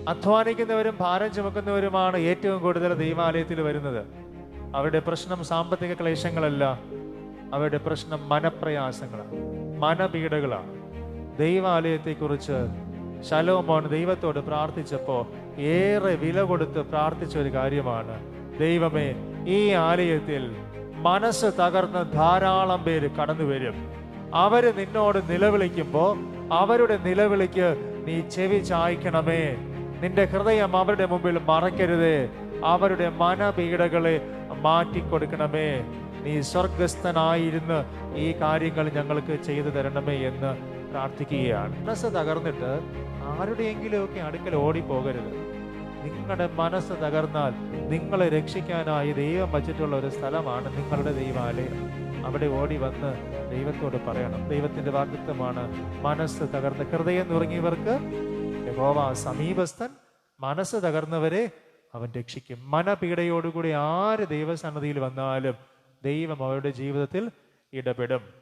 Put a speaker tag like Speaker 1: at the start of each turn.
Speaker 1: അധ്വാനിക്കുന്നവരും ഭാരം ചുമക്കുന്നവരുമാണ് ഏറ്റവും കൂടുതൽ ദൈവാലയത്തിൽ വരുന്നത്. അവരുടെ പ്രശ്നം സാമ്പത്തിക ക്ലേശങ്ങളല്ല, അവരുടെ പ്രശ്നം മനപ്രയാസങ്ങളാണ്, മനപീഡകളാണ്. ദൈവാലയത്തെക്കുറിച്ച് ശലോമോൻ ദൈവത്തോട് പ്രാർത്ഥിച്ചപ്പോ ഏറെ വില കൊടുത്ത് പ്രാർത്ഥിച്ച ഒരു കാര്യമാണ്, ദൈവമേ, ഈ ആലയത്തിൽ മനസ്സ് തകർന്ന് ധാരാളം പേര് കടന്നു വരും. അവര് നിന്നോട് നിലവിളിക്കുമ്പോ അവരുടെ നിലവിളിക്ക് നീ ചെവി ചായ്ക്കണമേ. നിന്റെ ഹൃദയം അവരുടെ മുമ്പിൽ മറക്കരുതേ. അവരുടെ മനപീഡകളെ മാറ്റിക്കൊടുക്കണമേ. നീ സ്വർഗസ്ഥനായിരുന്ന് ഈ കാര്യങ്ങൾ ഞങ്ങൾക്ക് ചെയ്തു തരണമേ എന്ന് പ്രാർത്ഥിക്കുകയാണ്. മനസ്സ് തകർന്നിട്ട് ആരുടെയെങ്കിലുമൊക്കെ അടുക്കൽ ഓടിപ്പോകരുത്. നിങ്ങളുടെ മനസ്സ് തകർന്നാൽ നിങ്ങളെ രക്ഷിക്കാനായി ദൈവം വച്ചിട്ടുള്ള ഒരു സ്ഥലമാണ് നിങ്ങളുടെ ദൈവാലയം. അവിടെ ഓടി വന്ന് ദൈവത്തോട് പറയണം. ദൈവത്തിന്റെ വാഗ്ദത്തമാണ്, മനസ്സ് തകർന്ന് ഹൃദയം നുറുങ്ങിയവർക്ക് യഹോവ സമീപസ്ഥൻ, മനസ്സ് തകർന്നവരെ അവൻ രക്ഷിക്കും. മനപീഡയോടുകൂടി ആര് ദൈവസന്നിധിയിൽ വന്നാലും ദൈവം അവരുടെ ജീവിതത്തിൽ ഇടപെടും.